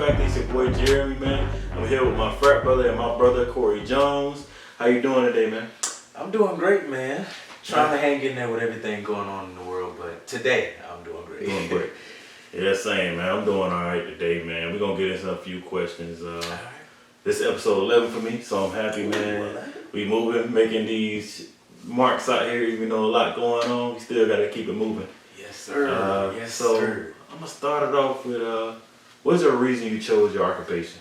Factor. It's your boy Jeremy, man. I'm here with my frat brother and my brother Corey Jones. How you doing today, man? I'm doing great, man. Trying to hang in there with everything going on in the world, but today I'm doing great. Doing great. Yeah, same, man. I'm doing all right today, man. We're going to get into a few questions. This is episode 11 for me, so I'm happy, man. We moving, making these marks out here, even though a lot going on. We still got to keep it moving. Yes, sir. Yes, sir. I'm going to start it off with, what's the reason you chose your occupation?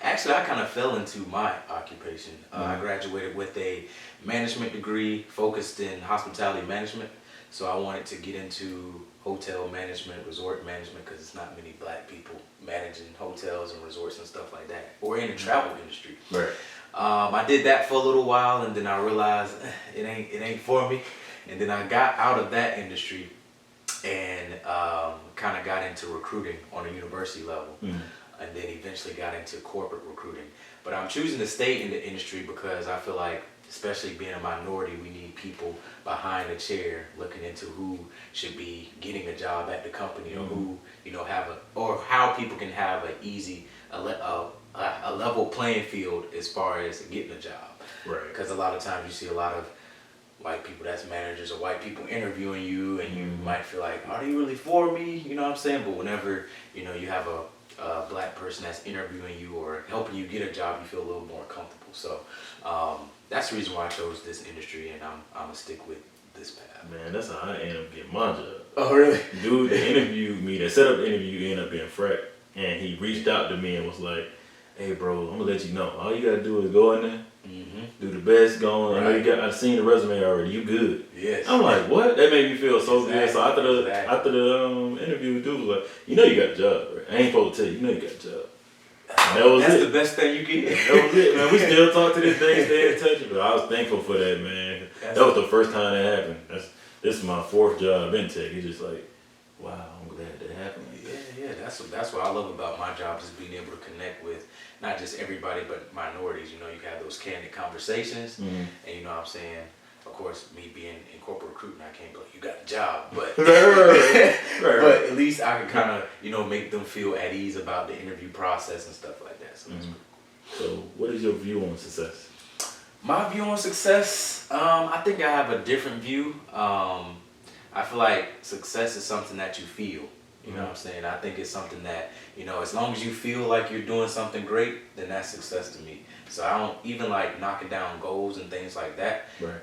Actually, I kind of fell into my occupation. I graduated with a management degree focused in hospitality management. So I wanted to get into hotel management, resort management, because it's not many black people managing hotels and resorts and stuff like that, or in the travel industry. Right. I did that for a little while, and then I realized it ain't for me. And then I got out of that industry and kind of got into recruiting on a university level. And then eventually got into corporate recruiting. But I'm choosing to stay in the industry because I feel like, especially being a minority, we need people behind the chair looking into who should be getting a job at the company, or who, or how people can have an easy, a level playing field as far as getting a job. Right. Because a lot of times you see a lot of white people that's managers or white people interviewing you, and you might feel like, are they really for me? You know what I'm saying? But whenever, you have a black person that's interviewing you or helping you get a job, you feel a little more comfortable. So that's the reason why I chose this industry, and I'm gonna stick with this path. Man, that's how I ended up getting my job. Oh, really? Dude that interviewed me, that set up the interview, ended up being frat, and he reached out to me and was like, hey bro, I'm gonna let you know, all you gotta do is go in there, do the best, go on. Right. I've seen the resume already, you good. Yes. I'm like, what? That made me feel so good. So after the interview, dude was like, you know you got a job, right? I ain't supposed to tell you, you know you got a job. And that's the best thing you get. That was it, man. We still talk to this day, stay in touch. But I was thankful for that, man. That was the first time that happened. This is my fourth job in tech. It's just like, wow, I'm glad that happened. Yeah. That's what I love about my job, is being able to connect with not just everybody, but minorities. You can have those candid conversations, and you know what I'm saying. Of course, me being in corporate recruiting, I can't be like, you got a job, but but at least I can kind of make them feel at ease about the interview process and stuff like that. So that's cool. So, what is your view on success? My view on success, I think I have a different view. I feel like success is something that you feel. You know what I'm saying? I think it's something that, as long as you feel like you're doing something great, then that's success to me. So I don't even like knocking down goals and things like that. Right.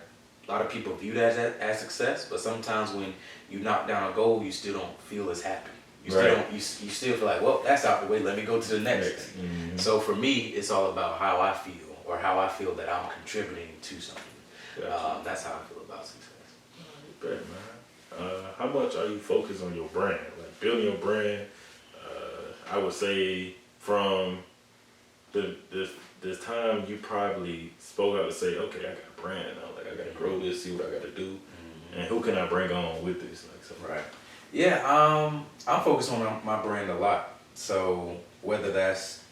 A lot of people view that as success, but sometimes when you knock down a goal, you still don't feel as happy. You still don't. You still feel like, well, that's out the way. Let me go to the next thing. So for me, it's all about how I feel, or how I feel that I'm contributing to something. Gotcha. That's how I feel about success. Great, man. How much are you focused on your brand? Like building your brand, I would say from this time you probably spoke out to say, okay, I got a brand now. Like I got to grow this, see what I got to do, and who can I bring on with this? Like so. Right. Yeah. I'm focused on my brand a lot. So whether that's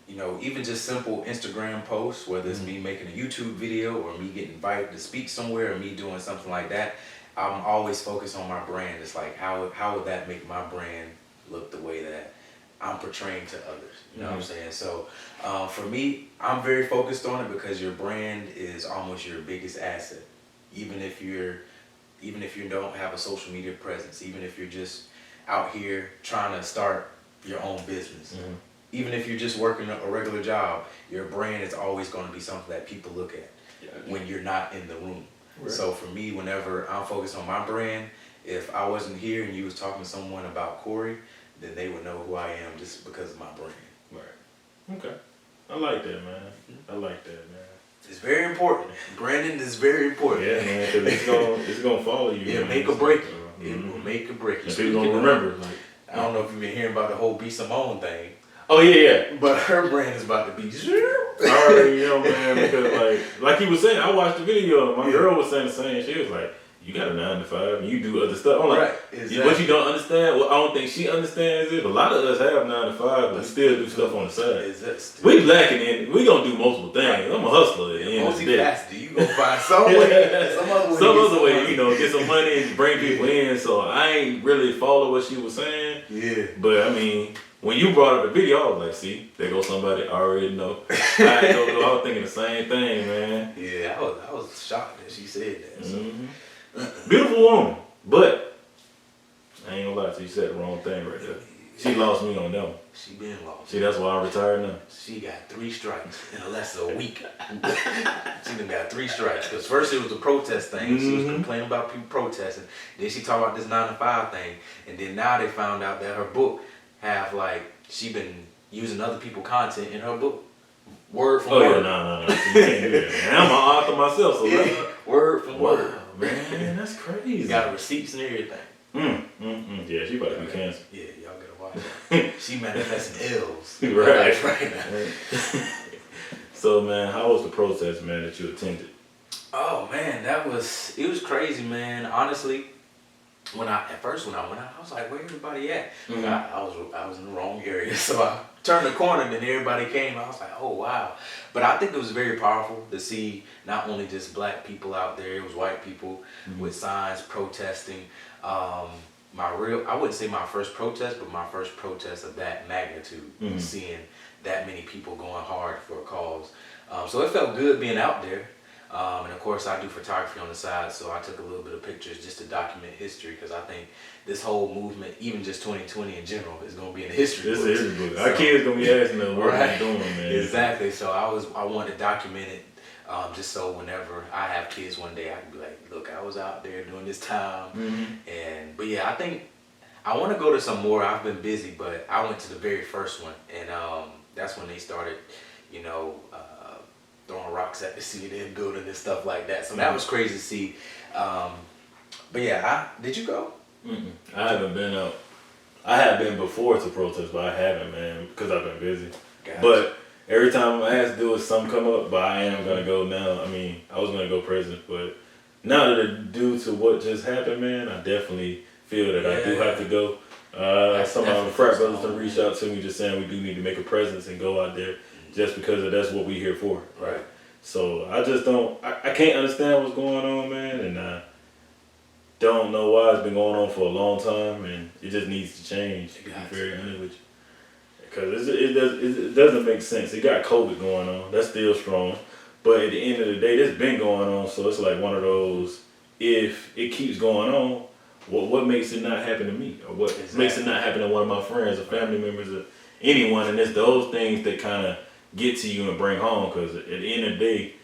even just simple Instagram posts, whether it's me making a YouTube video or me getting invited to speak somewhere or me doing something like that, I'm always focused on my brand. It's like, how would that make my brand look the way that I'm portraying to others? You know what I'm saying? So for me, I'm very focused on it, because your brand is almost your biggest asset. Even if you don't have a social media presence, even if you're just out here trying to start your own business, even if you're just working a regular job, your brand is always going to be something that people look at when you're not in the room. Right. So for me, whenever I'm focused on my brand, if I wasn't here and you was talking to someone about Corey, then they would know who I am just because of my brand. Right. Okay. I like that, man. I like that, man. It's very important. Branding is very important. Yeah, man, because it's gonna follow you. Yeah, man. make or break you. It will make or break you. And people gonna remember. Like, I don't know if you've been hearing about the whole B. Simone thing. Oh yeah. But her brand is about to be. I already man, because like he was saying, I watched the video. My girl was saying the same. She was like, you got a 9 to 5 and you do other stuff. I'm like, right, exactly. What you don't understand, well, I don't think she understands it. A lot of us have 9 to 5, but still do stuff on the side. Exactly. We lacking in. We gonna do multiple things. Right. I'm a hustler. Multifaceted. You You gonna find some way, some other way, you know, get some money and bring people in. So I ain't really follow what she was saying. Yeah. But I mean, when you brought up the video, I was like, see, there goes somebody I already know. I was thinking the same thing, man. Yeah, I was shocked that she said that. So. Beautiful woman, but I ain't gonna lie to you, you said the wrong thing right there. She lost me on that one. She been lost. See, that's why I'm retired now. She got 3 strikes in less than a week. She done got 3 strikes. Because first it was a protest thing. She was complaining about people protesting. Then she talked about this 9 to 5 thing. And then now they found out that her book have like, she been using other people's content in her book. Word for word. No. You can't do that, man. I'm an author myself, so yeah. Word for word. Man, that's crazy. Got receipts and everything. Yeah, she about to be canceled. Yeah, y'all gotta watch that. She manifesting L's. Right now. So, man, how was the protest, man, that you attended? Oh, man, it was crazy, man. Honestly, when I went out, I was like, where everybody at? I was in the wrong area, so I turned the corner and then everybody came. I was like, oh wow. But I think it was very powerful to see not only just black people out there, it was white people with signs protesting. I wouldn't say my first protest, but my first protest of that magnitude, seeing that many people going hard for a cause. So it felt good being out there. And of course I do photography on the side, so I took a little bit of pictures just to document history, because I think this whole movement, even just 2020 in general, is going to be in the history books. This is book. Our kids going to be asking us what we're doing, man. Exactly. So I wanted to document it, just so whenever I have kids one day, I can be like, look, I was out there during this time. But yeah, I think I want to go to some more. I've been busy, but I went to the very first one, and that's when they started, throwing rocks at the CNN building and stuff like that. So that was crazy to see. But yeah, did you go? I haven't been out. I have been before to protest, but I haven't, man, because I've been busy. Gotcha. But every time I'm asked to do it, something come up, but I am going to go now. I mean, I was going to go president, but now that due to what just happened, man, I definitely feel that I do have to go. Some of my frat brothers have reached out to me just saying we do need to make a presence and go out there just because that's what we're here for. Right. So I just I can't understand what's going on, man, and I don't know why it's been going on for a long time, and it just needs to change, to be very honest with you. Because it doesn't make sense. It got COVID going on. That's still strong. But at the end of the day, this been going on, so it's like one of those, if it keeps going on, what makes it not happen to me? Or what makes it not happen to one of my friends or family members or anyone? And it's those things that kind of get to you and bring home, because at the end of the day,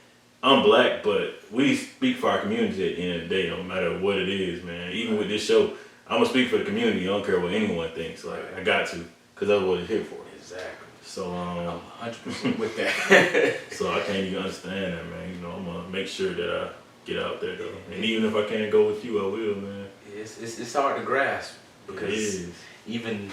I'm black, but we speak for our community at the end of the day, no matter what it is, man. Even with this show, I'm going to speak for the community. I don't care what anyone thinks. Like, I got to, because that's what it's here for. Exactly. So, I'm 100% with that. So I can't even understand that, man. I'm going to make sure that I get out there, though. And even if I can't go with you, I will, man. It's hard to grasp, because even,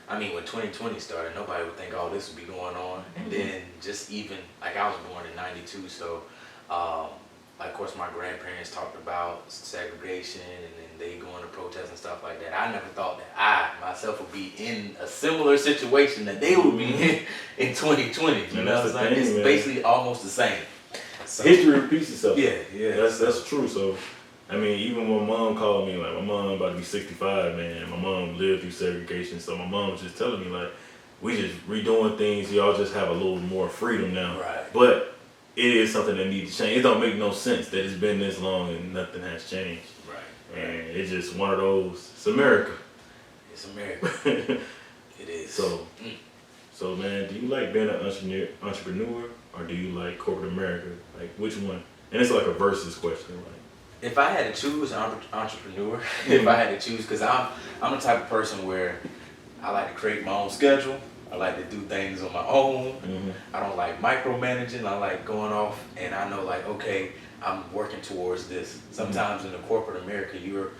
I mean, when 2020 started, nobody would think, oh, this would be going on. And then just even, like, I was born in 92, so, like, of course, my grandparents talked about segregation, and then they going to protest and stuff like that. I never thought that I, myself, would be in a similar situation that they would be in 2020. You know what I'm saying? It's basically almost the same. So, history repeats itself. Yeah. That's true, so. I mean, even when mom called me, like, my mom about to be 65, man. My mom lived through segregation, so my mom was just telling me, like, we just redoing things. Y'all just have a little more freedom now. Right. But it is something that needs to change. It don't make no sense that it's been this long and nothing has changed. Right. And it's just one of those. It's America. It's America. It is. So, man, do you like being an entrepreneur, or do you like corporate America? Like, which one? And it's like a versus question, like. If I had to choose, entrepreneur. If I had to choose, because I'm the type of person where I like to create my own schedule. I like to do things on my own. I don't like micromanaging. I like going off, and I know, like, okay, I'm working towards this. Sometimes in the corporate America, you're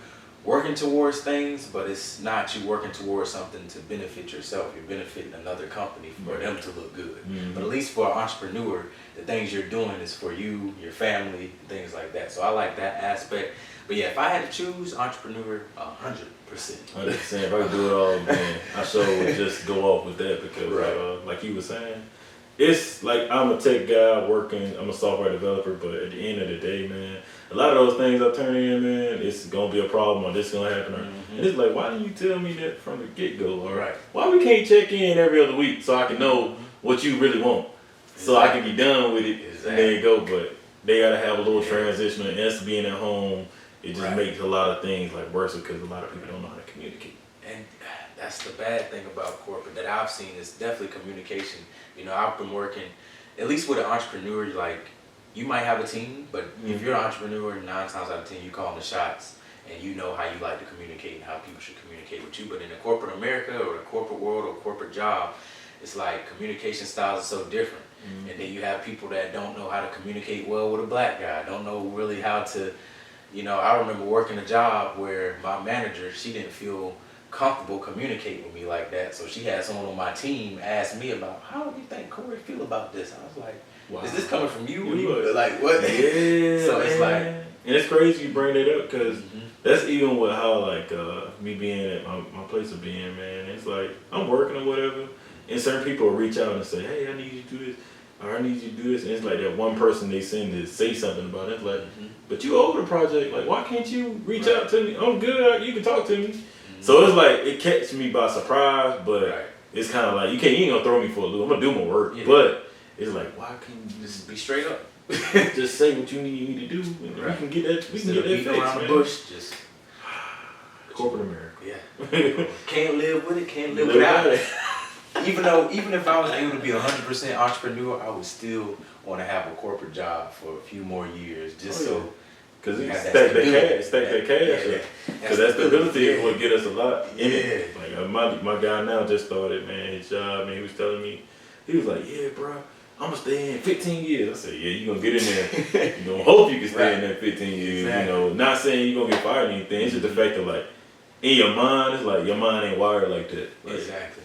working towards things, but it's not you working towards something to benefit yourself. You're benefiting another company for them to look good. But at least for an entrepreneur, the things you're doing is for you, your family, things like that. So I like that aspect. But yeah, if I had to choose, entrepreneur, 100%. 100%. If I could do it all again, I sure would just go off with that, because like you were saying, it's like I'm a tech guy working. I'm a software developer, but at the end of the day, man, a lot of those things I turn in, man, it's gonna be a problem or this gonna happen. And it's like, why didn't you tell me that from the get go? Or Right. why we can't check in every other week so I can know what you really want, so I can be done with it and there you go. But they gotta have a little transition, and us being at home, it just makes a lot of things like worse because a lot of people don't know how to communicate. And that's the bad thing about corporate that I've seen is definitely communication. You know, I've been working, at least with an entrepreneur, like, you might have a team, but if you're an entrepreneur, 9 times out of 10, you call the shots and you know how you like to communicate and how people should communicate with you. But in the corporate America or the corporate world or corporate job, it's like communication styles are so different. And then you have people that don't know how to communicate well with a black guy, don't know really how to, you know, I remember working a job where my manager, she didn't feel comfortable communicating with me like that. So she had someone on my team ask me about, how do you think Corey feel about this? I was like, wow. Is this coming from you? Like, what? Yeah. So it's like, and it's crazy you bring that up because that's even with how like me being at my place of being, man. It's like I'm working or whatever, and certain people will reach out and say, hey, I need you to do this, or I need you to do this, and it's like that one person they send to say something about it. It's like, but you over the project, like why can't you reach out to me? I'm good, you can talk to me. So it's like it catches me by surprise, but it's kind of like you ain't gonna throw me for a loop. I'm gonna do my work, but it's like why can't you just be straight up? Just say what you need me to do, and we can get that. We can get that fixed, around the bush. Just corporate America. Yeah, can't live with it. Can't live without it. Even if I was able to be 100% entrepreneur, I would still want to have a corporate job for a few more years, just so. Because you stack that cash. Because that stability is what get us a lot in it. Like my guy now just started, man, his job, and he was telling me, he was like, yeah, bro, I'm gonna stay in 15 years. I said, yeah, you gonna get in there. You gonna hope you can stay in there 15 years. You know, not saying you gonna get fired or anything. It's just the fact that like in your mind, it's like your mind ain't wired like that. Like,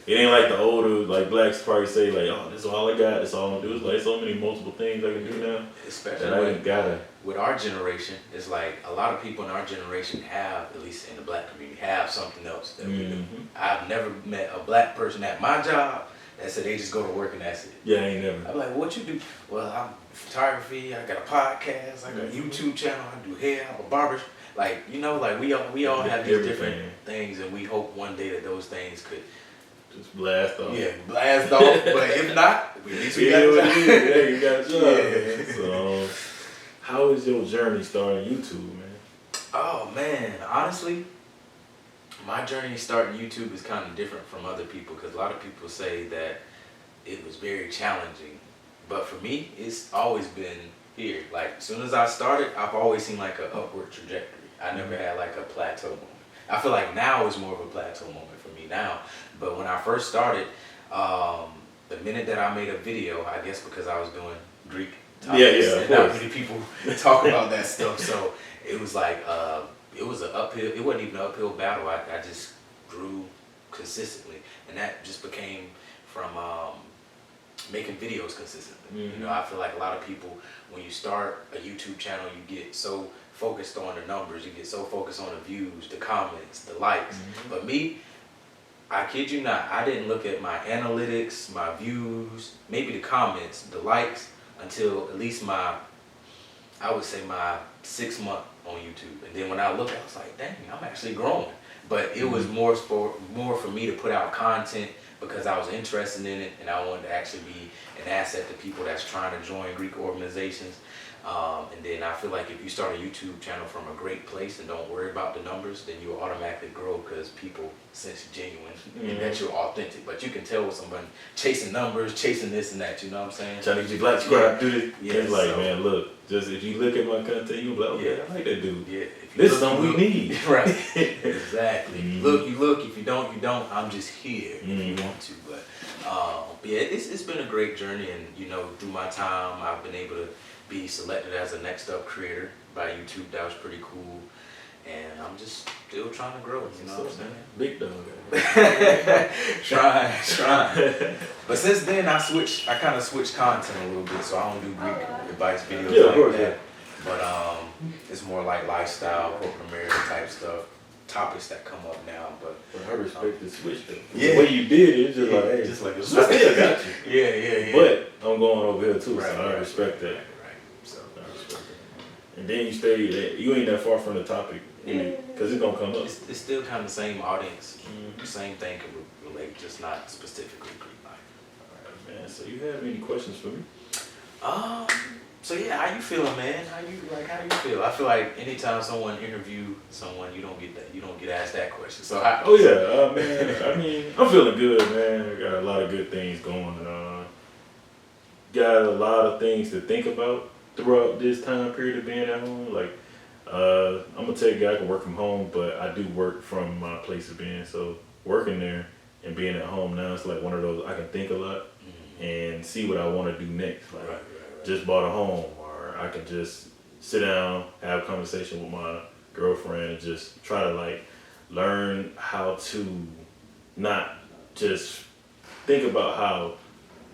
it ain't like the older like blacks probably say like, oh, that's all I got. That's all I'm gonna do. It's like so many multiple things I can do now. Especially that I ain't gotta. With our generation, it's like a lot of people in our generation have, at least in the black community, have something else that we do. I've never met a black person at my job that said they just go to work and that's it. Yeah, I ain't never. I'm like, what you do? Well, I'm photography, I got a podcast, I got a YouTube channel, I do hair, I'm a barber. Like, you know, like we all have these different things, and we hope one day that those things could just blast off. Yeah, blast off. But if not, at least we got a job. Yeah, you got a job. Yeah. So, how is your journey starting YouTube, man? Oh man, honestly, my journey starting YouTube is kind of different from other people because a lot of people say that it was very challenging, but for me, it's always been here. Like as soon as I started, I've always seen like an upward trajectory. I never had like a plateau moment. I feel like now is more of a plateau moment for me now, but when I first started, the minute that I made a video, I guess because I was doing Greek topics, and not many people talk about that stuff, so it was like it was an uphill. It wasn't even an uphill battle. I just grew consistently, and that just became from making videos consistently. You know, I feel like a lot of people, when you start a YouTube channel, you get so focused on the numbers, you get so focused on the views, the comments, the likes. But me, I kid you not, I didn't look at my analytics, my views, maybe the comments, the likes, until at least I would say my 6 month on YouTube. And then when I looked, I was like, dang, I'm actually growing. But it was more for me to put out content because I was interested in it and I wanted to actually be an asset to people that's trying to join Greek organizations. And then I feel like if you start a YouTube channel from a great place and don't worry about the numbers, then you'll automatically grow because people sense genuine and that you're authentic. But you can tell with someone chasing numbers, chasing this and that, you know what I'm saying? Trying to get you black squad, do this. Yeah, it's like, man, look, just if you look at my content, you'll be like, okay, I like that dude. Yeah, this is something we need. Right, exactly. Look, you look. If you don't, you don't. I'm just here if you want to. But yeah, it's been a great journey, and you know, through my time, I've been able to be selected as a next up creator by YouTube. That was pretty cool, and I'm just still trying to grow. You know what I'm saying? Big dog. Trying. But since then, I kind of switched content a little bit, so I don't do Greek advice videos like that. But it's more like lifestyle, corporate America type stuff. topics that come up now, but I respect the switch though. Yeah. The way you did it, it's just like, hey, just like a I still got you. yeah. But I'm going over here too, so I Right, respect that. Right. So I respect that. And then you stay, you ain't that far from the topic, because it's gonna come up. it's still kind of the same audience, Mhm. same thing can relate, just not specifically Greek life. Alright, man. So you have any questions for me? So yeah, how you feeling, man? How you feel? I feel like anytime someone interview someone, you don't get asked that question. So Oh yeah, man. I mean, I'm feeling good, man. I got a lot of good things going on. Got a lot of things to think about throughout this time period of being at home. Like, I'm gonna tell you, I can work from home, but I do work from my place of being. So working there and being at home now, it's like one of those I can think a lot and see what I want to do next. Like, just bought a home, or I can just sit down, have a conversation with my girlfriend, and just try to like learn how to not just think about how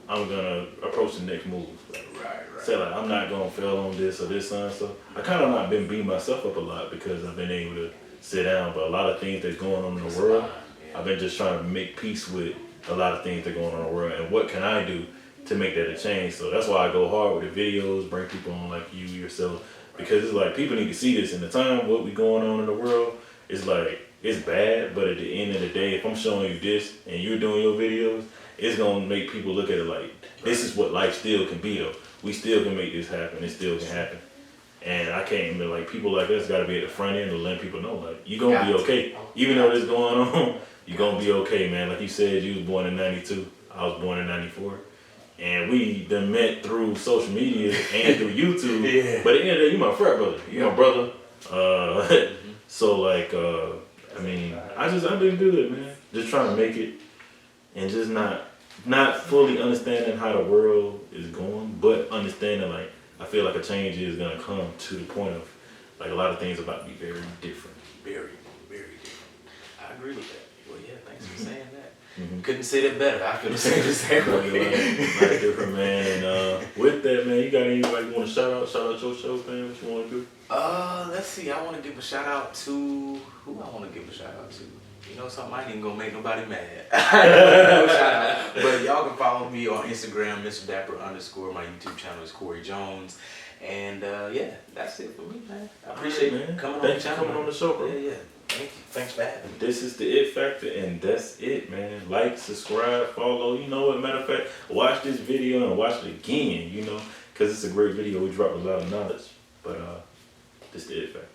I'm gonna approach the next move. Like, say like I'm not gonna fail on this or this son. So I kind of not been beating myself up a lot because I've been able to sit down. But a lot of things that's going on in the world, I've been just trying to make peace with a lot of things that are going on in the world, and what can I do to make that a change. So that's why I go hard with the videos, bring people on like you yourself, because it's like people need to see this in the time what we going on in the world. It's like it's bad, but at the end of the day, if I'm showing you this and you're doing your videos, it's gonna make people look at it like this is what life still can be though. We still can make this happen. It still can happen. And I can't even like people like us got to be at the front end to let people know like you gonna be okay, even though this going on. You gonna be okay, man. Like you said, you was born in '92. I was born in '94. And we done met through social media and through YouTube. But at the end of the day, you my frat brother. You my brother. So like, I mean, I've been good, man. Just trying to make it, and just not fully understanding how the world is going, but understanding like I feel like a change is gonna come to the point of like a lot of things about to be very different. Very, very different. I agree with that. Well, yeah, thanks for saying that. Couldn't say it better. I feel the same way. Like different, man. And with that, man, you got anybody you want to shout out? Shout out your show, man. What you want to do? Let's see. I want to give a shout out to who I want to give a shout out to. You know something? I ain't even gonna make nobody mad. No shout out. But y'all can follow me on Instagram, Mr. Dapper _. My YouTube channel is Corey Jones. And yeah, that's it for me, man. I appreciate man. coming Thanks on the channel. for coming on the show, bro. Yeah. Thank you. Thanks for having me. This is the It Factor, and that's it, man. Like, subscribe, follow. You know what? Matter of fact, watch this video and watch it again. You know, because it's a great video. We dropped a lot of knowledge. But this is the It Factor.